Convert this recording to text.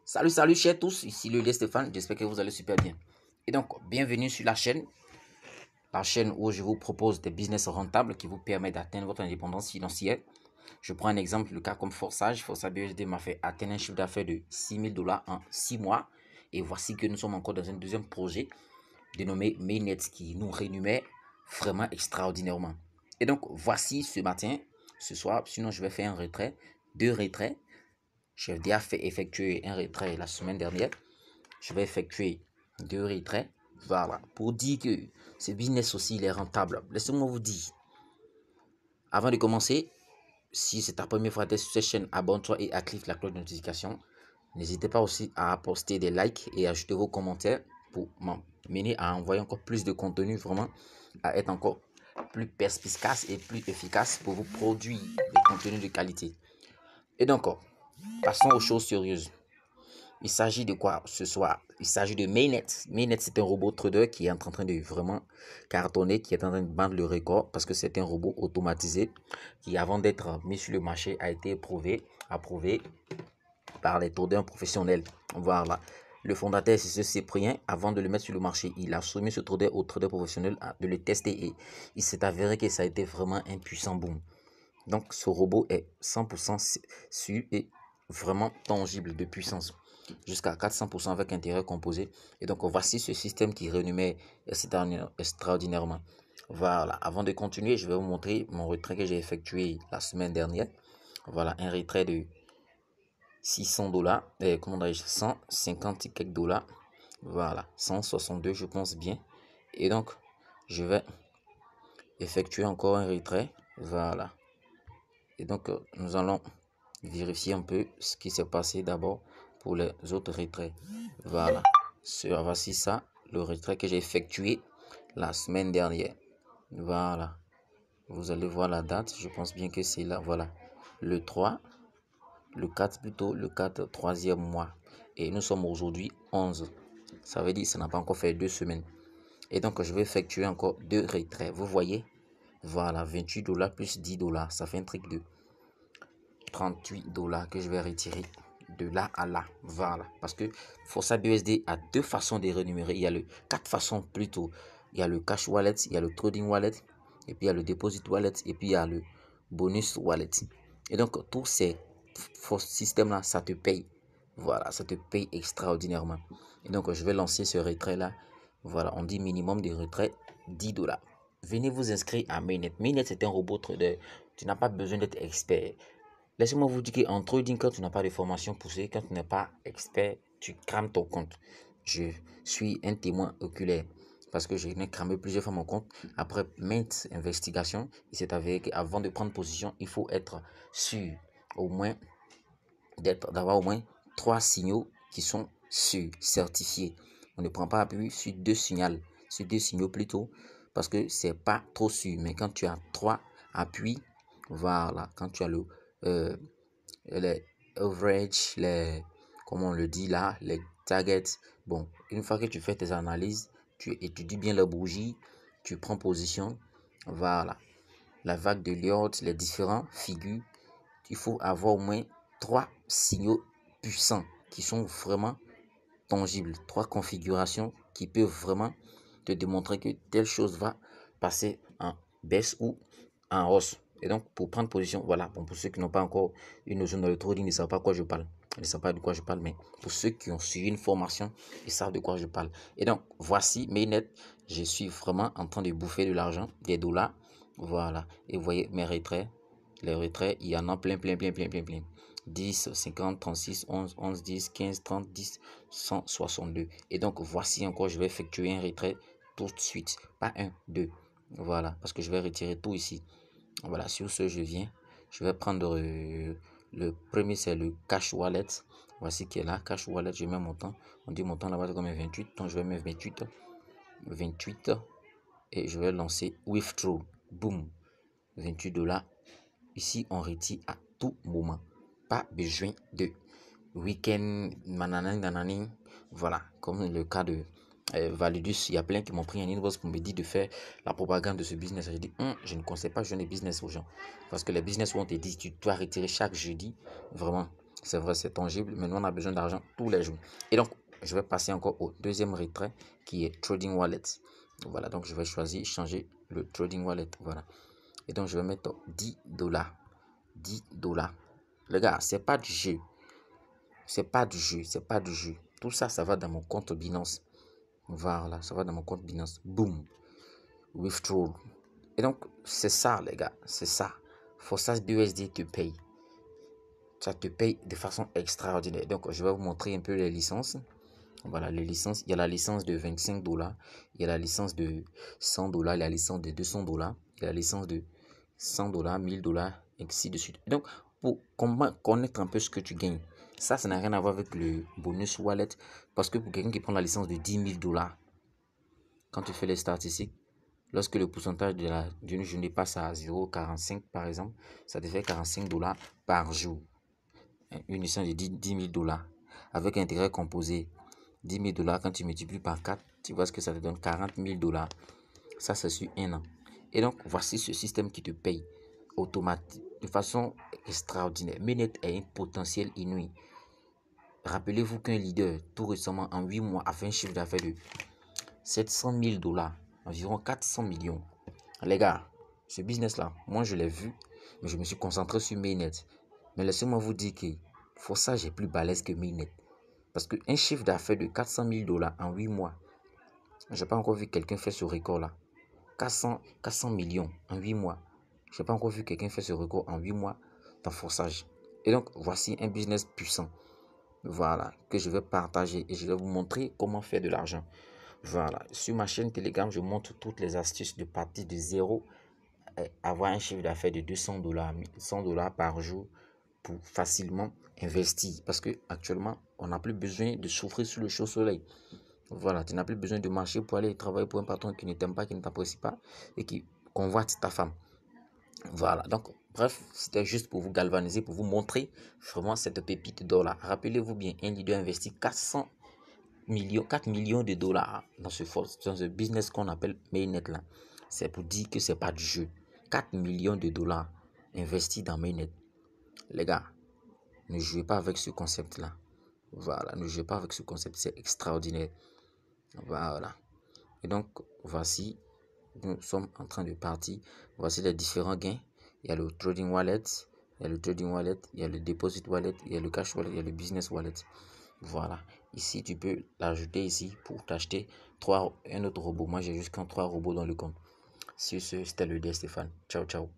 Salut chers tous, ici le Stéphane, j'espère que vous allez super bien. Et donc, bienvenue sur la chaîne où je vous propose des business rentables qui vous permettent d'atteindre votre indépendance financière. Je prends un exemple, le cas comme Forsage. Forsage BSD m'a fait atteindre un chiffre d'affaires de 6 000 $ en 6 mois. Et voici que nous sommes encore dans un deuxième projet dénommé Mainnet qui nous rémunère vraiment extraordinairement. Et donc, voici ce matin, ce soir, sinon je vais faire un retrait, 2 retraits. J'ai déjà fait effectuer un retrait la semaine dernière. Je vais effectuer 2 retraits. Voilà. Pour dire que ce business aussi, il est rentable. Laissez-moi vous dire. Avant de commencer, si c'est ta première fois sur cette chaîne, abonne-toi et active la cloche de notification. N'hésitez pas aussi à poster des likes et ajouter vos commentaires pour m'amener à envoyer encore plus de contenu, vraiment, à être encore plus perspicace et plus efficace pour vous produire des contenus de qualité. Et donc, passons aux choses sérieuses. Il s'agit de quoi ce soir? Il s'agit de Mainnet. Mainnet, c'est un robot trader qui est en train de vraiment cartonner, qui est en train de battre le record parce que c'est un robot automatisé qui, avant d'être mis sur le marché, a été approuvé par les traders professionnels. Voilà. Le fondateur, c'est ce Cyprien. Avant de le mettre sur le marché, il a soumis ce trader au trader professionnel de le tester et il s'est avéré que ça a été vraiment un puissant boom. Donc, ce robot est 100% sûr et vraiment tangible de puissance, jusqu'à 400% avec intérêt composé. Et donc, voici ce système qui rémunère extraordinairement. Voilà, avant de continuer, je vais vous montrer mon retrait que j'ai effectué la semaine dernière. Voilà, un retrait de 600 $, comment dirais-je, 150 et quelques dollars. Voilà, 162, je pense bien. Et donc, je vais effectuer encore un retrait. Voilà. Et donc, nous allons vérifier un peu ce qui s'est passé d'abord pour les autres retraits. Voilà. Voici ça, le retrait que j'ai effectué la semaine dernière. Voilà. Vous allez voir la date. Je pense bien que c'est là. Voilà. Le 3, le 4 plutôt, le 4, troisième mois. Et nous sommes aujourd'hui 11. Ça veut dire que ça n'a pas encore fait 2 semaines. Et donc, je vais effectuer encore 2 retraits. Vous voyez? Voilà, 28 $ plus 10 $. Ça fait un truc de 38 $ que je vais retirer de là à là. Voilà. Parce que Forsage BSD a 2 façons de rémunérer. Il y a 4 façons plutôt. Il y a le cash wallet, il y a le trading wallet, et puis il y a le deposit wallet, et puis il y a le bonus wallet. Et donc, tous ces systèmes-là, ça te paye. Voilà, ça te paye extraordinairement. Et donc, je vais lancer ce retrait-là. Voilà, on dit minimum de retrait 10 $. Venez vous inscrire à Mainnet. Mainnet, c'est un robot trader. Tu n'as pas besoin d'être expert. Laissez-moi vous dire qu'en trading, quand tu n'as pas de formation poussée, quand tu n'es pas expert, tu crames ton compte. Je suis un témoin oculaire parce que j'ai cramé plusieurs fois mon compte. Après maintes investigations, il s'est avéré qu'avant de prendre position, il faut être sûr au moins d'avoir au moins 3 signaux qui sont sûrs, certifiés. On ne prend pas appui sur 2 signaux, plutôt, parce que c'est pas trop sûr. Mais quand tu as 3 appuis, voilà, quand tu as les average, comment on le dit là, les targets. Bon, une fois que tu fais tes analyses, tu étudies bien la bougie, tu prends position, voilà, la vague de Lyot, les différentes figures. Il faut avoir au moins 3 signaux puissants qui sont vraiment tangibles, 3 configurations qui peuvent vraiment te démontrer que telle chose va passer en baisse ou en hausse. Et donc, pour prendre position, voilà, bon, pour ceux qui n'ont pas encore une notion dans le trading, ils ne savent pas de quoi je parle. Ils ne savent pas de quoi je parle, mais pour ceux qui ont suivi une formation, ils savent de quoi je parle. Et donc, voici Mainnet. Je suis vraiment en train de bouffer de l'argent, des dollars. Voilà. Et vous voyez mes retraits. Les retraits, il y en a plein. 10, 50, 36, 11, 11, 10, 15, 30, 10, 162. Et donc, voici encore, je vais effectuer un retrait tout de suite. Pas un, 2. Voilà, parce que je vais retirer tout ici. Voilà, sur ce, je vais prendre le premier, c'est le cash wallet. Voici qui est là, cash wallet, je mets mon temps. On dit mon temps là-bas, c'est comme 28. Donc, je vais mettre 28. Et je vais lancer withdraw. Boom. 28 $. Ici, on retire à tout moment. Pas besoin de week-end, nanani. Voilà, comme le cas de Validus, il y a plein qui m'ont pris un inbox pour me dire de faire la propagande de ce business. J'ai dit, je ne conseille pas de business aux gens. Parce que les business où on te dit, tu dois retirer chaque jeudi, vraiment, C'est vrai, c'est tangible, mais nous, on a besoin d'argent tous les jours. Et donc, je vais passer encore au deuxième retrait qui est Trading Wallet. Voilà, donc je vais choisir changer le Trading Wallet. Voilà. Et donc, je vais mettre 10 dollars. 10 dollars. Les gars, c'est pas du jeu. C'est pas du jeu. C'est pas du jeu. Tout ça, ça va dans mon compte Binance. Voilà, ça va dans mon compte Binance. Boom. Withdraw. Et donc, c'est ça, les gars. C'est ça. Forçage BUSD te paye. Ça te paye de façon extraordinaire. Donc, je vais vous montrer un peu les licences. Voilà, les licences. Il y a la licence de 25 dollars. Il y a la licence de 100 dollars. Il y a la licence de 200 dollars. Il y a la licence de 100 dollars, 1000 dollars, et ainsi de suite. Donc, pour connaître un peu ce que tu gagnes, ça n'a rien à voir avec le bonus wallet. Parce que pour quelqu'un qui prend la licence de 10 000 dollars, quand tu fais les statistiques, lorsque le pourcentage d'une journée passe à 0,45 par exemple, ça te fait 45 dollars par jour. Une licence de 10 000 dollars avec intérêt composé. 10 000 dollars, quand tu multiplies par 4, tu vois ce que ça te donne, 40 000 dollars. Ça, c'est sur un an. Et donc, voici ce système qui te paye automatique, de façon extraordinaire. Mainnet est un potentiel inouï. Rappelez-vous qu'un leader, tout récemment, en 8 mois, a fait un chiffre d'affaires de 700 000 dollars, environ 400 millions. Les gars, ce business-là, moi, je l'ai vu, mais je me suis concentré sur Mainnet. Mais laissez-moi vous dire que Forçage est plus balèze que Mainnet. Parce qu'un chiffre d'affaires de 400 000 dollars en 8 mois, je n'ai pas encore vu quelqu'un faire ce record-là. 400 millions en 8 mois. Je n'ai pas encore vu quelqu'un faire ce record en 8 mois dans Forçage. Et donc, voici un business puissant. Voilà, que je vais partager et je vais vous montrer comment faire de l'argent. Voilà, sur ma chaîne Telegram, je montre toutes les astuces de partir de zéro, avoir un chiffre d'affaires de 200 dollars, 100 dollars par jour pour facilement investir. Parce que actuellement, on n'a plus besoin de souffrir sous le chaud soleil. Voilà, tu n'as plus besoin de marcher pour aller travailler pour un patron qui ne t'aime pas, qui ne t'apprécie pas et qui convoite ta femme. Voilà, donc bref, c'était juste pour vous galvaniser, pour vous montrer vraiment cette pépite d'or là. Rappelez-vous bien, un leader investit 4 millions de dollars dans ce business qu'on appelle Mainnet là. C'est pour dire que c'est pas du jeu. 4 millions de dollars investis dans Mainnet. Les gars, ne jouez pas avec ce concept là. Voilà, ne jouez pas avec ce concept, c'est extraordinaire. Voilà. Et donc, voici, nous sommes en train de partir. Voici les différents gains. Il y a le trading wallet, il y a le trading wallet, il y a le deposit wallet, il y a le cash wallet, il y a le business wallet. Voilà. Ici, tu peux l'ajouter ici pour t'acheter un autre robot. Moi, j'ai jusqu'à 3 robots dans le compte. Sur ce, c'était le D Stéphane. Ciao, ciao.